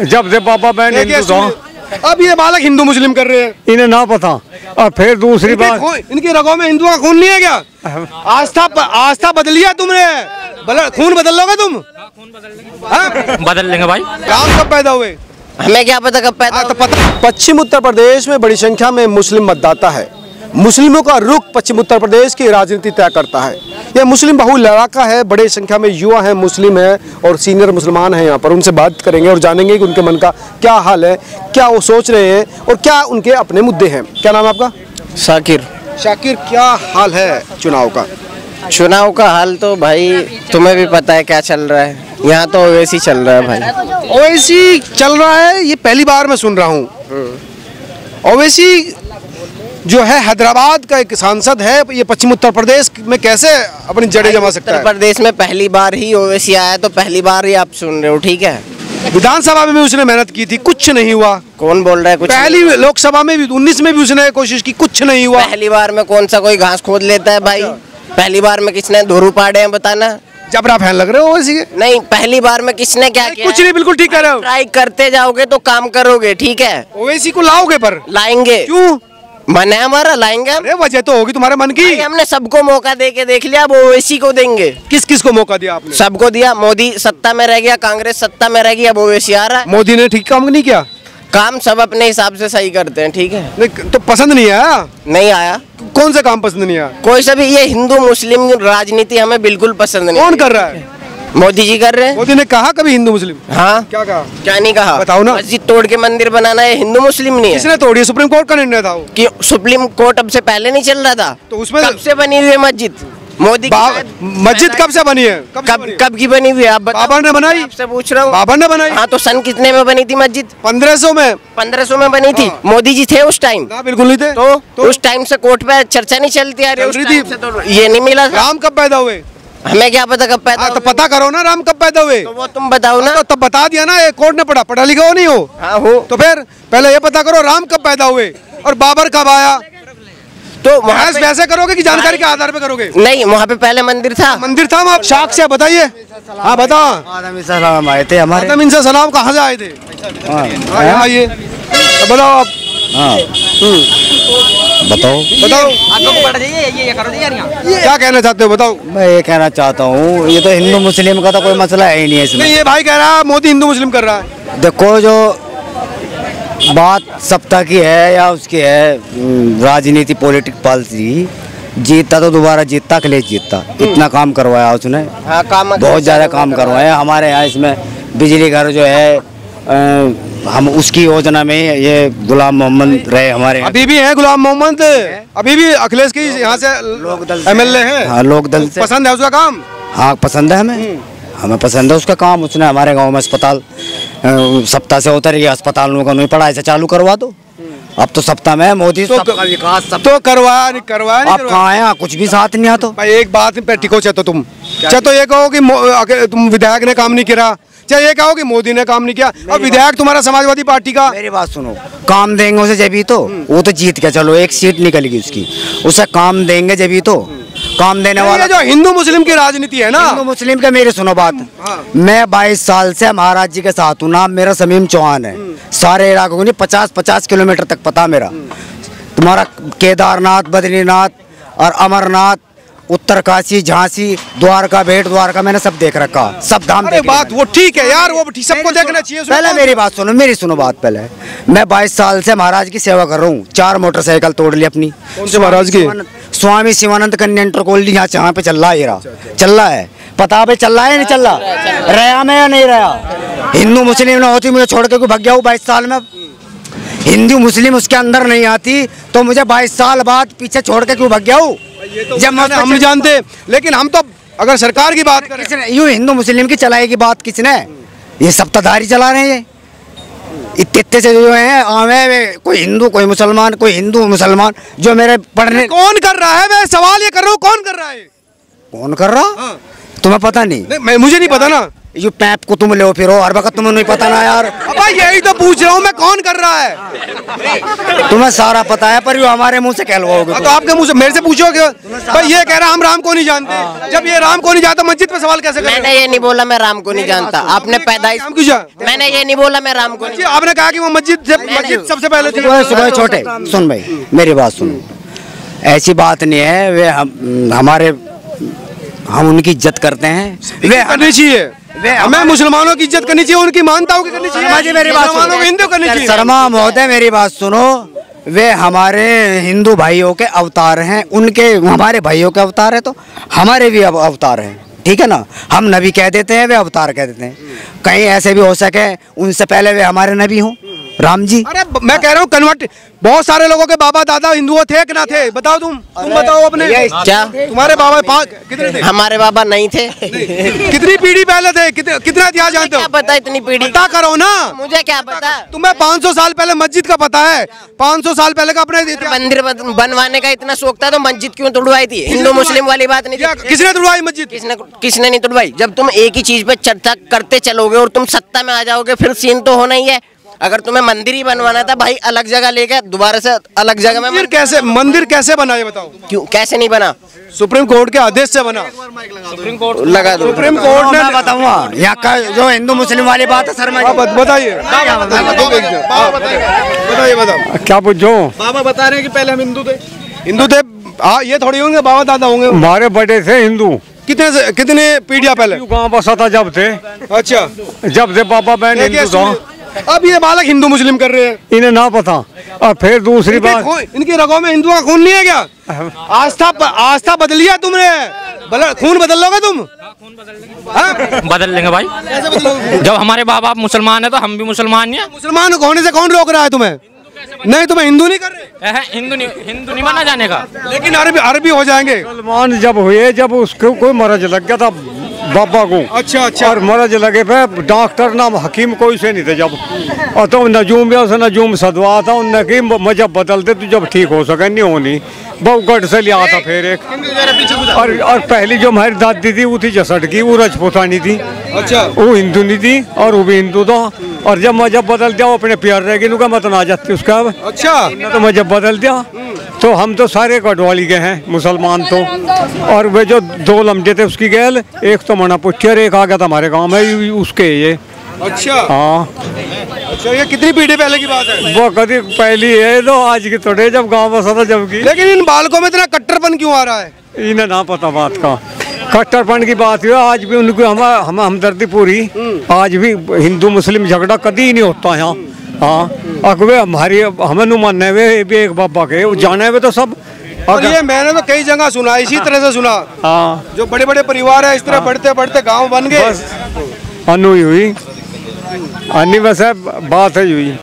जब से पापा बहन हिंदू था। अब ये बालक हिंदू मुस्लिम कर रहे हैं, इन्हें ना पता। और फिर दूसरी बात, इनकी रगों में हिंदुओं का खून नहीं है क्या? आस्था बदल लिया तुमने, खून बदल लोगे तुम? बदल लेंगे भाई। राम कब पैदा हुए? हमें क्या पता कब पैदा तो पता। पश्चिम उत्तर प्रदेश में बड़ी संख्या में मुस्लिम मतदाता है। मुस्लिमों का रुख पश्चिम उत्तर प्रदेश की राजनीति तय करता है। यह मुस्लिम बहुल इलाका है, बड़ी संख्या में युवा हैं, मुस्लिम हैं और सीनियर मुसलमान हैं। यहाँ पर उनसे बात करेंगे और जानेंगे कि उनके मन का क्या हाल है, क्या वो सोच रहे हैं और क्या उनके अपने मुद्दे हैं। क्या नाम है आपका? शाकिर। शाकिर, क्या हाल है चुनाव का? चुनाव का हाल तो भाई तुम्हें भी पता है क्या चल रहा है। यहाँ तो ओवैसी चल रहा है भाई। ओवैसी चल रहा है, ये पहली बार मैं सुन रहा हूँ। ओवैसी जो है हैदराबाद का एक सांसद है, ये पश्चिम उत्तर प्रदेश में कैसे अपनी जड़ें जमा सकता है? उत्तर प्रदेश में पहली बार ही ओवैसी आया, तो पहली बार ही आप सुन रहे हो, ठीक है। विधानसभा में भी उसने मेहनत की थी, कुछ नहीं हुआ। कौन बोल रहा है कुछ? पहली लोकसभा में भी 19 में भी उसने कोशिश की, कुछ नहीं हुआ। पहली बार में कौन सा कोई घास खोद लेता है भाई? पहली बार में किसने धुरू पाड़े हैं बताना? जबरा फैन लग रहे हो ओवैसी के। नहीं, पहली बार में किसने क्या किया? कुछ नहीं, बिल्कुल ठीक कह रहे हो। ट्राई करते जाओगे तो काम करोगे, ठीक है। ओवैसी को लाओगे पर लाएंगे। क्यों? मन है हमारा, लाएंगे हम। अरे वजह तो होगी तुम्हारे मन की। हमने सबको मौका दे के देख लिया, अब ओवैसी को देंगे। किस किस को मौका दिया आपने? सबको दिया। मोदी सत्ता में रह गया, कांग्रेस सत्ता में रह गई, अब ओवैसी आ रहा है। मोदी ने ठीक काम नहीं किया? काम सब अपने हिसाब से सही करते हैं, ठीक है। नहीं, तो पसंद नहीं आया? नहीं आया। कौन सा काम पसंद नहीं आया? कोई सा भी। ये हिंदू मुस्लिम राजनीति हमें बिल्कुल पसंद नहीं। कौन कर रहा है? मोदी जी कर रहे हैं। मोदी ने कहा कभी हिंदू मुस्लिम? हाँ। क्या कहा? क्या नहीं कहा? बताओ ना। मस्जिद तोड़ के मंदिर बनाना है हिंदू मुस्लिम नहीं है। किसने तोड़ी? सुप्रीम कोर्ट का निर्णय था वो। कि सुप्रीम कोर्ट अब से पहले नहीं चल रहा था? तो उसमें कब से बनी हुई है मस्जिद? मोदी मस्जिद कब से बनी है? कब की बनी हुई है आप बताओ? बाबर ने बनाई? आपसे पूछ रहा हूँ। बाबर ने बनाई? हाँ, तो सन कितने में बनी थी मस्जिद? 1500 में। 1500 में बनी थी। मोदी जी थे उस टाइम? बिल्कुल नहीं थे। तो उस टाइम से कोर्ट पे चर्चा नहीं चलती आ रही थी, तो ये नहीं मिला। राम कब पैदा हुए? हमें क्या पता कब पैदा? तो पता करो ना, राम कब पैदा हुए? तो वो तुम बताओ ना। तो तब बता दिया ना, ये कोर्ट ने पढ़ा लिखा हो नहीं हो? हाँ हो। तो फिर पहले ये पता करो राम कब पैदा हुए और बाबर कब आया। तो वैसे करोगे कि जानकारी के आधार पे करोगे? नहीं, वहाँ पे पहले मंदिर था। मंदिर था वहाँ? शाख से बताइए। हाँ बताओ। सलाम आए थे हमारे। आदम इंसा सलाम कहाँ से आए थे? आइए बताओ आप। बताओ क्या कहना चाहते हो? बताओ। मैं ये कहना चाहता हूँ, ये तो हिंदू मुस्लिम का तो कोई मसला है ही नहीं है इसमें। नहीं, ये भाई कह रहा है मोदी हिंदू मुस्लिम कर रहा है। देखो, जो बात सप्ताह की है या उसकी है राजनीति पॉलिटिक पॉलिसी, जीतता तो दोबारा जीतता, अखिलेश जीतता। इतना काम करवाया उसने। हाँ, काम बहुत ज़्यादा काम करवाया हमारे यहाँ। इसमें बिजली घर जो है, हम उसकी योजना में ये गुलाम मोहम्मद रहे हमारे। अभी भी है गुलाम मोहम्मद, अभी भी अखिलेश की यहाँ से MLA है। हाँ, लोक दल से पसंद है उसका काम? हाँ, पसंद है हमें पसंद है उसका काम। उसने हमारे गांव में अस्पताल सप्ताह से उतर गया, अस्पताल लोगों ने पढ़ाई से चालू करवा दो। अब तो सप्ताह में मोदी सबका विकास सब तो करवाया नहीं करवाया। आप कहाँ हैं? कुछ भी साथ नहीं आता। भाई एक बात पे टिको, चाहे तो तुम ये कहो कि तुम विधायक ने काम नहीं किया, चाहे ये कहो कि मोदी ने काम नहीं किया। अब विधायक तुम्हारा समाजवादी पार्टी का। मेरी बात सुनो, काम देंगे उसे जब ही तो वो तो जीत के चलो, एक सीट निकलेगी उसकी, उसे काम देंगे जब ही तो। काम देने वाला जो हिंदू मुस्लिम की राजनीति है ना, हिंदू मुस्लिम का मेरी सुनो बात। मैं 22 साल से महाराज जी के साथ हूँ। नाम मेरा समीम चौहान है। सारे इलाकों को नहीं, 50-50 किलोमीटर तक पता मेरा। तुम्हारा केदारनाथ, बद्रीनाथ और अमरनाथ, उत्तरकाशी, झांसी, द्वारका, भेंट द्वारका, मैंने सब देख रखा, सब धाम देख। बात वो ठीक है यार, वो सबको देखना चाहिए। पहले मेरी बात सुनो, मेरी सुनो बात पहले। मैं 22 साल से महाराज की सेवा कर रहा हूँ। 4 मोटरसाइकिल तोड़ ली अपनी। कौन से महाराज की? स्वामी शिवानंद कन्या इंटर कॉलेज यहाँ पे चल रहा है। चल रहा है, पता भाई चल रहा है नहीं चल रहा? रहा में या नहीं रहा? हिंदू मुस्लिम ना होती मुझे छोड़ के कोई भाग गया हूँ 22 साल में। हिंदू मुस्लिम उसके अंदर नहीं आती तो मुझे 22 साल बाद पीछे छोड़ के क्यों भाग गया हूँ? जब हम नहीं जानते, लेकिन हम तो अगर सरकार की बात करें, यूँ हिंदू मुस्लिम की चलाई की बात किसने? ये सत्ताधारी चला रहे हैं। इतने से जो है आवे, कोई हिंदू कोई मुसलमान, कोई हिंदू मुसलमान। जो मेरे पढ़ने कौन कर रहा है? मैं सवाल ये कर रहा हूँ, कौन कर रहा है? कौन कर रहा? तुम्हें पता नहीं? मुझे नहीं पता ना। यू पैप को तुम ले फिर हर वक्त तुम्हें नहीं पता ना यार। अब यही तो पूछ रहा हूँ मैं, कौन कर रहा है? तुम्हें सारा पता है पर यू हमारे मुंह से कहलवाओगे। तो आपके मुंह से मेरे से पूछोगे भाई, ये कह रहा हम राम को नहीं जानते। जब ये राम को नहीं जानता मस्जिद पे सवाल कैसे करेगा? मैंने ये नहीं बोला मैं राम को नहीं जानता, आपने पैदाइश, मैंने ये नहीं बोला मैं राम को नहीं। आपने कहा कि वो मस्जिद सबसे पहले थी। सुबह छोटे सुन भाई मेरी बात सुनो, ऐसी बात नहीं है। वे हम उनकी इज्जत करते हैं, वे करनी चाहिए। हमें मुसलमानों की इज्जत करनी चाहिए, उनकी मानताओं की करनी चाहिए। मेरी बात मुसलमानों को हिंदू करनी चाहिए। शर्मा महोदय मेरी बात सुनो, वे हमारे हिंदू भाइयों के अवतार हैं, उनके हमारे भाइयों के अवतार है तो हमारे भी अवतार हैं, ठीक है ना। हम नबी कह देते हैं, वे अवतार कह देते हैं। कहीं ऐसे भी हो सके उनसे पहले वे हमारे नबी हों, राम जी। अरे मैं कह रहा हूँ कन्वर्ट, बहुत सारे लोगों के बाबा दादा हिंदुओं थे कि ना थे? बताओ तुम बताओ अपने। क्या तुम्हारे बाबा कितने थे? हमारे बाबा नहीं थे। कितनी पीढ़ी पहले थे? कितना इतिहास जानते हो? क्या पता इतनी पीढ़ी? पता करो ना, मुझे क्या पता। तुम्हें 500 साल पहले मस्जिद का पता है? 500 साल पहले का अपने मंदिर बनवाने का इतना शौक था तो मस्जिद क्यों तोड़वाई थी? हिंदू मुस्लिम वाली बात नहीं थी। किसने तोड़वाई मस्जिद? किसने नहीं तोड़वाई? जब तुम एक ही चीज पे चर्चा करते चलोगे और तुम सत्ता में आ जाओगे फिर सीन तो होना ही है। अगर तुम्हें मंदिर ही बनवाना था भाई, अलग जगह लेके दोबारा से अलग जगह में मंदिर कैसे बना ये बताओ? क्यों कैसे नहीं बना? सुप्रीम कोर्ट के आदेश से बना। सुप्रीम कोर्ट लगा दो। सुप्रीम कोर्ट ने बताऊंगा यहाँ का जो हिंदू मुस्लिम वाली बात है सर। बताइए बताओ क्या पूछो? बाबा बता रहे हैं कि पहले हम हिंदू थे। हाँ ये थोड़ी होंगे, बाबा दादा होंगे। हमारे बड़े थे हिंदू। कितने पीढ़ियां पहले? गाँव बसा था जब थे। अच्छा, जब से पापा बहन हिंदू था। अब ये बालक हिंदू मुस्लिम कर रहे हैं, इन्हें ना पता। और फिर दूसरी बात, इनकी रगों में हिंदुओं का खून नहीं है क्या? आस्था बदल लिया तुमने, खून बदल लोगे तुम? बदल लेंगे भाई। जब हमारे बाबा मुसलमान है तो हम भी मुसलमान हैं। मुसलमान होने से कौन रोक रहा है तुम्हें? नहीं तुम्हें हिंदू नहीं कर रहे? हिंदू नहीं माना जाने का, लेकिन अरबी हो जाएंगे। मुसलमान जब हुए, जब उसको कोई मरज लग गया था बाबा को। अच्छा। और मरज लगे पे डॉक्टर ना हकीम कोई से नहीं थे जब, और तो नजूम या नजूम सदवा था उनने की मजहब बदलते तो जब ठीक हो सके, नहीं होनी बहु गढ़ से लिया था। फिर एक और पहली जो हमारी दादी थी वो थी जसड़ की, वो रजपुतानी थी। अच्छा, वो हिंदू नहीं थी और वो भी हिंदू था। और जब मजहब बदल दिया वो अपने प्यार रह गई, उनका मत ना जाती उसका। अच्छा, तो मजहब बदल दिया तो हम तो सारे कटवाली के हैं मुसलमान तो। और वे जो 2 लमटे थे उसकी गैल, एक तो मना पुच्छर, एक आ गया था हमारे गांव में उसके ये। अच्छा हाँ। अच्छा, ये कितनी पीढ़ी पहले की बात है? वो कभी पहली है तो आज की थोड़े, जब गांव बसा था जब की। लेकिन इन बालकों में इतना कट्टरपन क्यों आ रहा है? इन्हें ना पता बात का। कट्टरपन की बात हुई, आज भी उनको हम हमदर्दी पूरी। आज भी हिंदू मुस्लिम झगड़ा कभी नहीं होता यहाँ। हाँ, अगवे हमारी हमें नु मानने वे भी एक बाबा के जाने वे तो सब। और ये मैंने तो कई जगह सुना, इसी तरह से सुना। हाँ, जो बड़े बड़े परिवार है इस तरह बढ़ते बढ़ते गांव बन गए। अनु हुई अन्नी बस बात है हुई।